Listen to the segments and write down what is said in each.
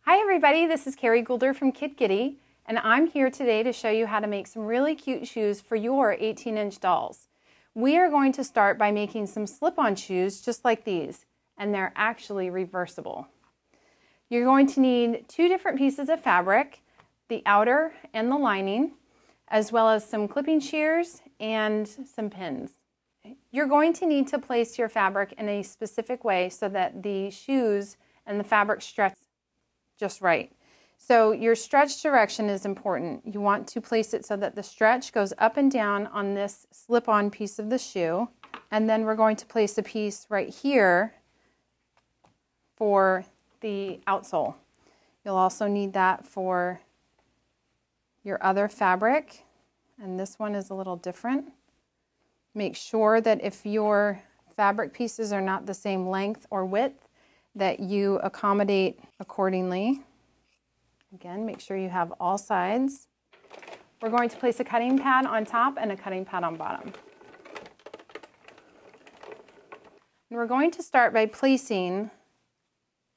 Hi everybody, this is Kerry Goulder from Kid Giddy, and I'm here today to show you how to make some really cute shoes for your 18-inch dolls. We are going to start by making some slip-on shoes just like these, and they're actually reversible. You're going to need two different pieces of fabric, the outer and the lining, as well as some clipping shears and some pins. You're going to need to place your fabric in a specific way so that the shoes and the fabric stretch just right. So your stretch direction is important. You want to place it so that the stretch goes up and down on this slip-on piece of the shoe. And then we're going to place a piece right here for the outsole. You'll also need that for your other fabric. And this one is a little different. Make sure that if your fabric pieces are not the same length or width, that you accommodate accordingly. Again, make sure you have all sides. We're going to place a cutting pad on top and a cutting pad on bottom. And we're going to start by placing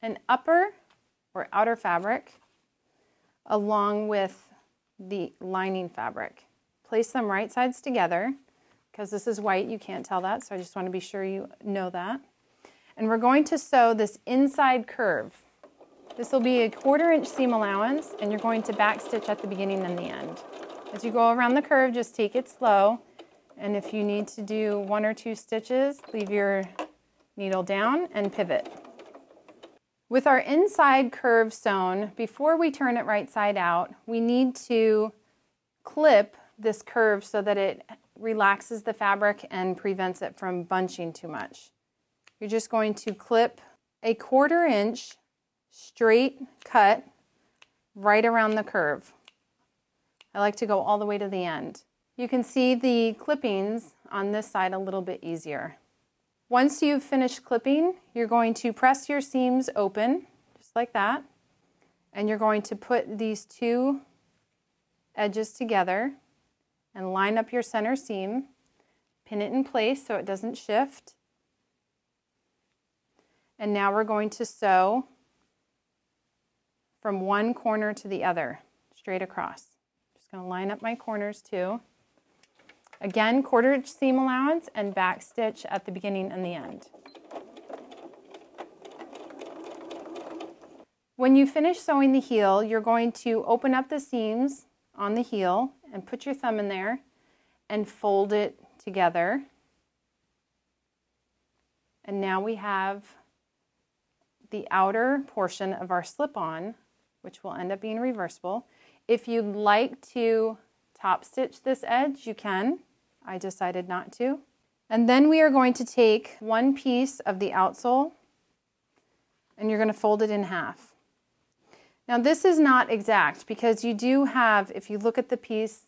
an upper or outer fabric along with the lining fabric. Place them right sides together. Because this is white, you can't tell that, so I just want to be sure you know that. And we're going to sew this inside curve. This will be a 1/4 inch seam allowance, and you're going to back stitch at the beginning and the end. As you go around the curve, just take it slow, and if you need to do 1 or 2 stitches, leave your needle down and pivot. With our inside curve sewn, before we turn it right side out, we need to clip this curve so that it relaxes the fabric and prevents it from bunching too much. You're just going to clip a 1/4 inch straight cut right around the curve. I like to go all the way to the end. You can see the clippings on this side a little bit easier. Once you've finished clipping, you're going to press your seams open, just like that, and you're going to put these two edges together and line up your center seam, pin it in place so it doesn't shift. And now we're going to sew from one corner to the other, straight across. Just going to line up my corners too. Again, 1/4 inch seam allowance and back stitch at the beginning and the end. When you finish sewing the heel, you're going to open up the seams on the heel and put your thumb in there and fold it together. And now we have the outer portion of our slip-on, which will end up being reversible. If you'd like to top stitch this edge, you can. I decided not to. And then we are going to take one piece of the outsole and you're going to fold it in half. Now this is not exact because you do have, if you look at the piece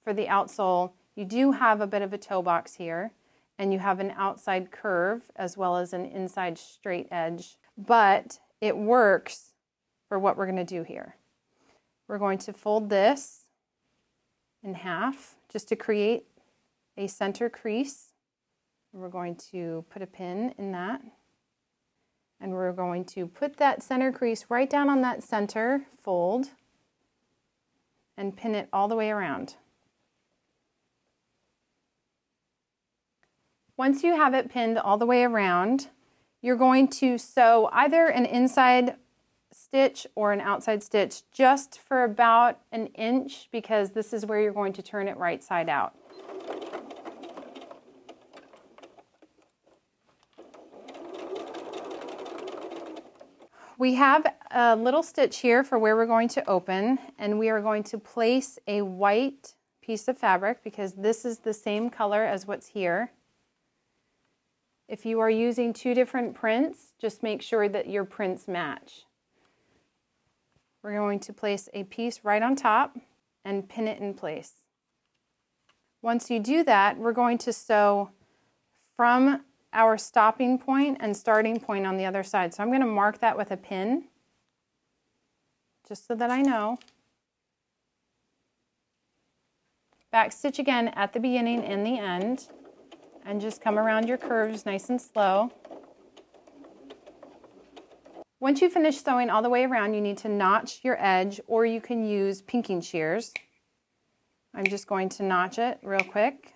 for the outsole, you do have a bit of a toe box here and you have an outside curve as well as an inside straight edge, but it works for what we're going to do here. We're going to fold this in half just to create a center crease. We're going to put a pin in that. And we're going to put that center crease right down on that center fold and pin it all the way around. Once you have it pinned all the way around, you're going to sew either an inside stitch or an outside stitch just for about 1 inch because this is where you're going to turn it right side out. We have a little stitch here for where we're going to open, and we are going to place a white piece of fabric because this is the same color as what's here. If you are using 2 different prints, just make sure that your prints match. We're going to place a piece right on top and pin it in place. Once you do that, we're going to sew from our stopping point and starting point on the other side. So I'm going to mark that with a pin, just so that I know. Back stitch again at the beginning and the end, and just come around your curves nice and slow. Once you finish sewing all the way around, you need to notch your edge, or you can use pinking shears. I'm just going to notch it real quick,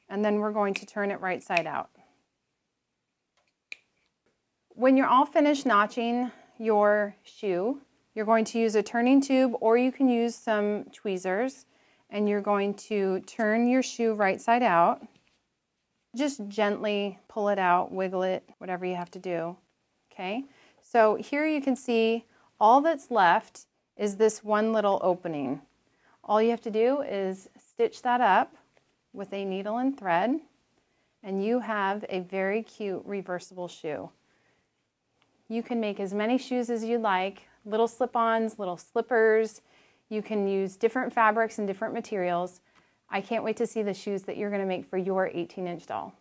and then we're going to turn it right side out. When you're all finished notching your shoe, you're going to use a turning tube, or you can use some tweezers, and you're going to turn your shoe right side out. Just gently pull it out, wiggle it, whatever you have to do. Okay, so here you can see all that's left is this one little opening. All you have to do is stitch that up with a needle and thread, and you have a very cute reversible shoe. You can make as many shoes as you like, little slip-ons, little slippers. You can use different fabrics and different materials. I can't wait to see the shoes that you're going to make for your 18-inch doll.